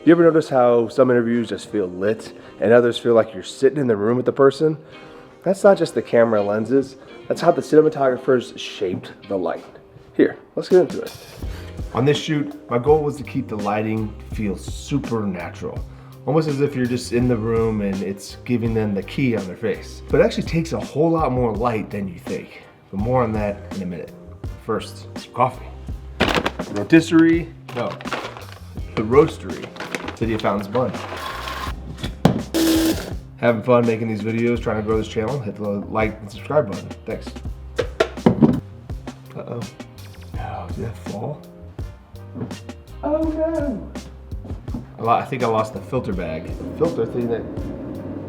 You ever notice how some interviews just feel lit and others feel like you're sitting in the room with the person? That's not just the camera lenses, that's how the cinematographers shaped the light. Here, let's get into it. On this shoot, my goal was to keep the lighting feel supernatural. Almost as if you're just in the room and it's giving them the key on their face. But it actually takes a whole lot more light than you think. But more on that in a minute. First, some coffee. Rotisserie, no, the roastery. City of Fountains bun. Having fun making these videos, trying to grow this channel, hit the like and subscribe button. Thanks. Uh-oh. Oh, did that fall? Oh no! I think I lost the filter bag. Filter thing that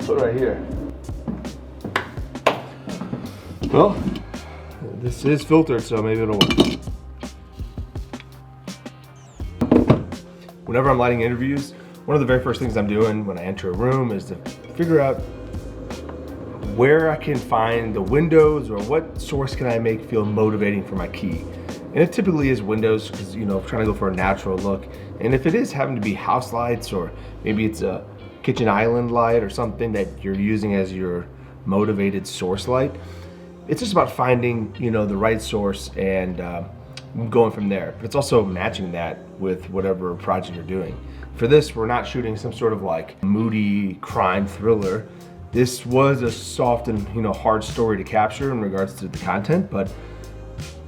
put right here. Well, this is filtered, so maybe it'll work. Whenever I'm lighting interviews, one of the very first things I'm doing when I enter a room is to figure out where I can find the windows or what source can I make feel motivating for my key. And it typically is windows because, you know, I'm trying to go for a natural look. And if it is having to be house lights or maybe it's a kitchen island light or something that you're using as your motivated source light, it's just about finding, you know, the right source and going from there. But it's also matching that with whatever project you're doing. For this, we're not shooting some sort of like moody crime thriller. This was a soft and, you know, hard story to capture in regards to the content, but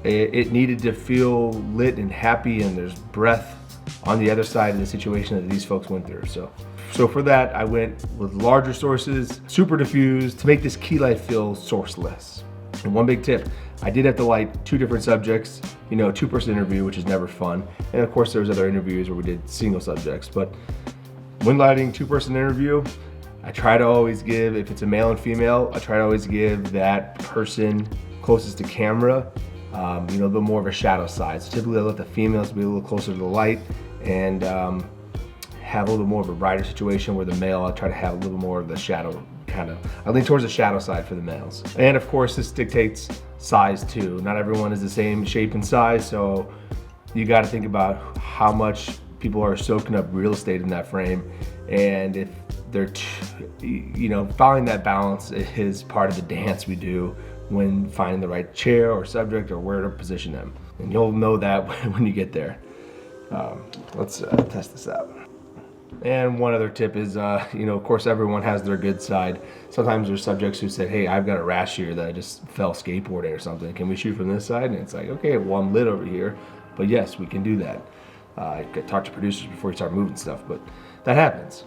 it needed to feel lit and happy, and there's breath on the other side of the situation that these folks went through. So for that, I went with larger sources, super diffused, to make this key light feel sourceless. And one big tip, I did have to light two different subjects, you know, two-person interview, which is never fun. And of course, there was other interviews where we did single subjects. But when lighting two-person interview, I try to always give, if it's a male and female, I try to always give that person closest to camera, you know, a bit more of a shadow side. So typically I let the females be a little closer to the light and have a little more of a brighter situation, where the male, I try to have a little more of the shadow kind of, I lean towards the shadow side for the males. And of course, this dictates size too. Not everyone is the same shape and size, so you got to think about how much people are soaking up real estate in that frame, and if they're, you know, following that balance is part of the dance we do when finding the right chair or subject or where to position them. And you'll know that when you get there. Let's test this out. And one other tip is, you know, of course, everyone has their good side. Sometimes there's subjects who say, hey, I've got a rash here that I just fell skateboarding or something. Can we shoot from this side? And it's like, okay, well, I'm lit over here. But yes, we can do that. I could talk to producers before you start moving stuff, but that happens.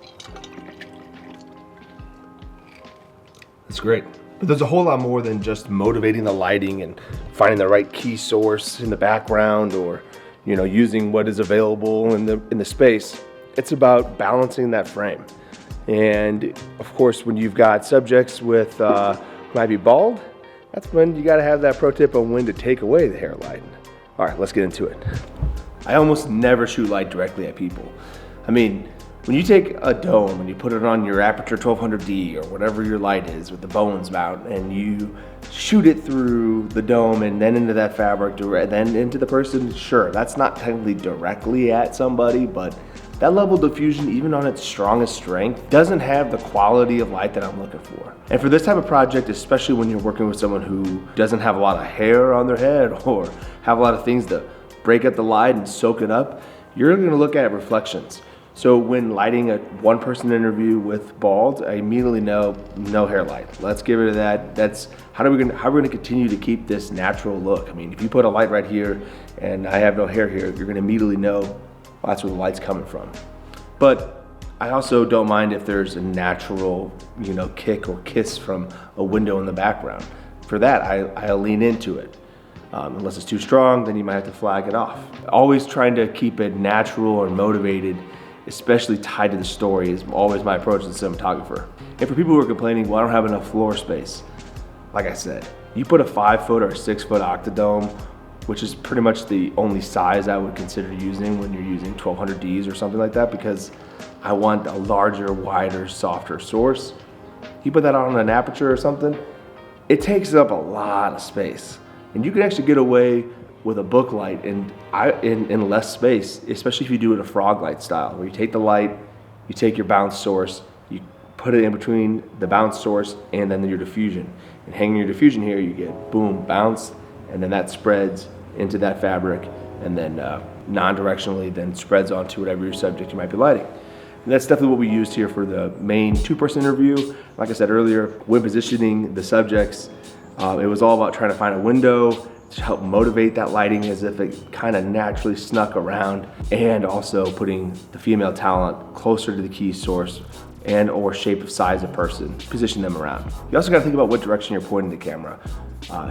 It's great. But there's a whole lot more than just motivating the lighting and finding the right key source in the background, or, you know, using what is available in the space. It's about balancing that frame. And of course, when you've got subjects with who might be bald, that's when you gotta have that pro tip on when to take away the hair light. All right, let's get into it. I almost never shoot light directly at people. I mean, when you take a dome and you put it on your Aperture 1200D or whatever your light is with the Bones mount, and you shoot it through the dome and then into that fabric, then into the person, sure, that's not technically directly at somebody, but that level of diffusion, even on its strongest strength, doesn't have the quality of light that I'm looking for. And for this type of project, especially when you're working with someone who doesn't have a lot of hair on their head or have a lot of things to break up the light and soak it up, you're gonna look at reflections. So when lighting a one-person interview with bald, I immediately know no hair light. Let's give it that. That's how are we gonna continue to keep this natural look? I mean, if you put a light right here and I have no hair here, you're gonna immediately know, well, that's where the light's coming from. But I also don't mind if there's a natural, you know, kick or kiss from a window in the background. For that, I'll lean into it. Unless it's too strong, then you might have to flag it off. Always trying to keep it natural or motivated, especially tied to the story, is always my approach as a cinematographer. And for people who are complaining, well, I don't have enough floor space, like I said, you put a 5-foot or a 6-foot octadome, which is pretty much the only size I would consider using when you're using 1200Ds or something like that, because I want a larger, wider, softer source. You put that on an aperture or something, it takes up a lot of space. And you can actually get away with a book light in less space, especially if you do it a frog light style, where you take the light you take your bounce source, you put it in between the bounce source and then your diffusion. And hanging your diffusion here, you get boom, bounce, and then that spreads into that fabric, and then non-directionally then spreads onto whatever your subject you might be lighting. And that's definitely what we used here for the main 2-person interview. Like I said earlier, when positioning the subjects, it was all about trying to find a window to help motivate that lighting as if it kind of naturally snuck around, and also putting the female talent closer to the key source and or shape of size of person, position them around. You also gotta think about what direction you're pointing the camera.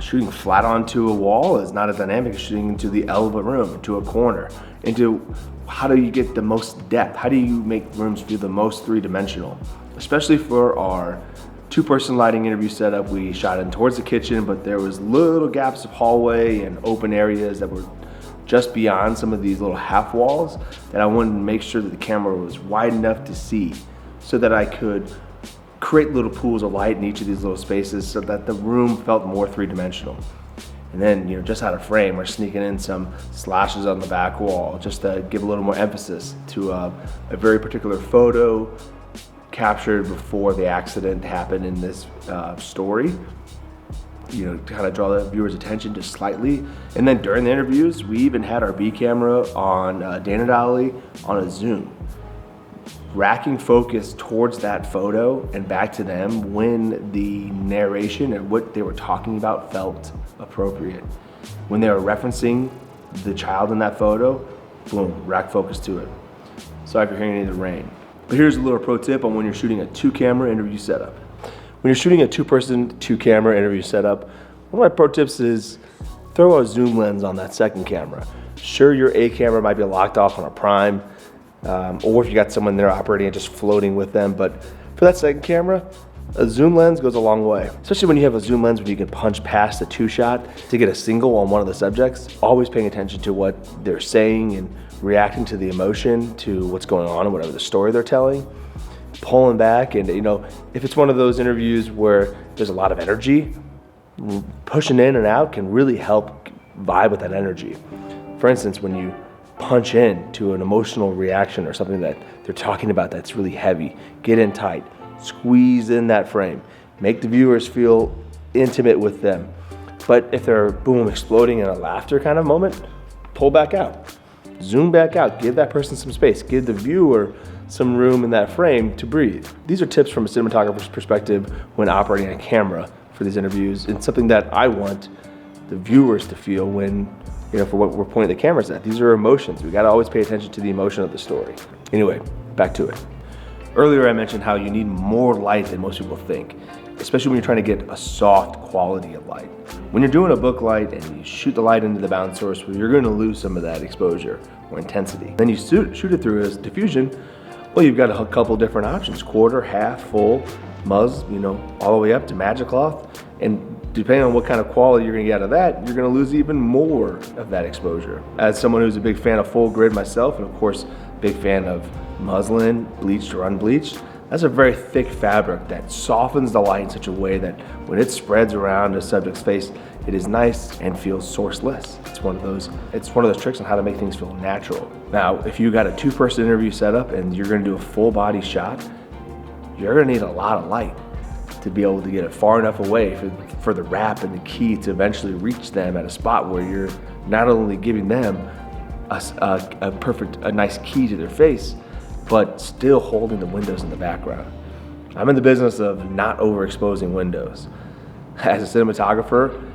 Shooting flat onto a wall is not as dynamic as shooting into the L of a room, into a corner, into how do you get the most depth? How do you make rooms feel the most three-dimensional? Especially for our 2-person lighting interview setup, we shot in towards the kitchen, but there was little gaps of hallway and open areas that were just beyond some of these little half walls that I wanted to make sure that the camera was wide enough to see, so that I could create little pools of light in each of these little spaces so that the room felt more three-dimensional. And then, just out of frame, we're sneaking in some slashes on the back wall just to give a little more emphasis to a very particular photo captured before the accident happened in this story. To kind of draw the viewer's attention just slightly. And then during the interviews, we even had our B camera on Dana Dolly on a zoom, racking focus towards that photo and back to them when the narration and what they were talking about felt appropriate. When they were referencing the child in that photo, boom, rack focus to it. Sorry if you're hearing any of the rain. But here's a little pro tip on when you're shooting a 2-camera interview setup. When you're shooting a 2-person, 2-camera interview setup, one of my pro tips is throw a zoom lens on that second camera. Sure, your A camera might be locked off on a prime, or if you got someone there operating it, just floating with them. But for that second camera, a zoom lens goes a long way. Especially when you have a zoom lens when you can punch past the 2-shot to get a single on one of the subjects. Always paying attention to what they're saying and reacting to the emotion, to what's going on and whatever the story they're telling. Pulling back, and if it's one of those interviews where there's a lot of energy, pushing in and out can really help vibe with that energy. For instance, when you punch in to an emotional reaction or something that they're talking about that's really heavy, get in tight, squeeze in that frame, make the viewers feel intimate with them. But if they're boom, exploding in a laughter kind of moment, pull back out, zoom back out, give that person some space, give the viewer some room in that frame to breathe. These are tips from a cinematographer's perspective when operating a camera for these interviews, and something that I want the viewers to feel when, for what we're pointing the cameras at. These are emotions. We gotta always pay attention to the emotion of the story. Anyway, back to it. Earlier I mentioned how you need more light than most people think, especially when you're trying to get a soft quality of light. When you're doing a book light and you shoot the light into the bounce source, well, you're gonna lose some of that exposure or intensity. Then you shoot it through as diffusion. Well, you've got a couple different options: quarter, half, full, muzz, all the way up to magic cloth. And depending on what kind of quality you're gonna get out of that, you're gonna lose even more of that exposure. As someone who's a big fan of full grid myself, and of course, big fan of muslin, bleached or unbleached, that's a very thick fabric that softens the light in such a way that when it spreads around a subject's face, it is nice and feels sourceless. It's one of those tricks on how to make things feel natural. Now, if you got a 2-person interview setup and you're gonna do a full body shot, you're gonna need a lot of light to be able to get it far enough away for the wrap and the key to eventually reach them at a spot where you're not only giving them a nice key to their face, but still holding the windows in the background. I'm in the business of not overexposing windows. As a cinematographer,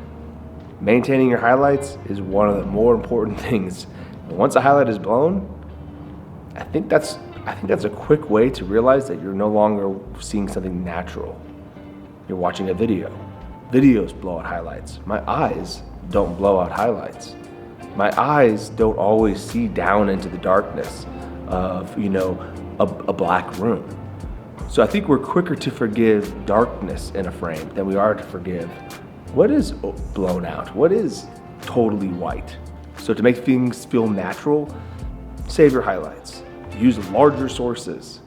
maintaining your highlights is one of the more important things. And once a highlight is blown, I think that's a quick way to realize that you're no longer seeing something natural. You're watching a video. Videos blow out highlights. My eyes don't blow out highlights. My eyes don't always see down into the darkness of, a black room. So I think we're quicker to forgive darkness in a frame than we are to forgive what is blown out, what is totally white. So to make things feel natural, save your highlights. Use larger sources.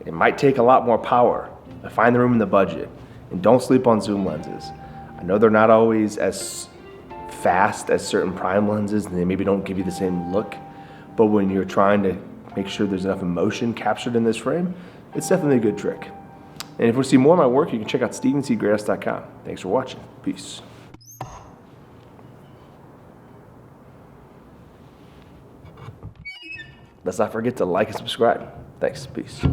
It might take a lot more power, but find the room in the budget. And don't sleep on zoom lenses. I know they're not always as fast as certain prime lenses, and they maybe don't give you the same look, but when you're trying to make sure there's enough emotion captured in this frame, it's definitely a good trick. And if you want to see more of my work, you can check out stevencgrass.com. Thanks for watching. Peace. Let's not forget to like and subscribe. Thanks. Peace.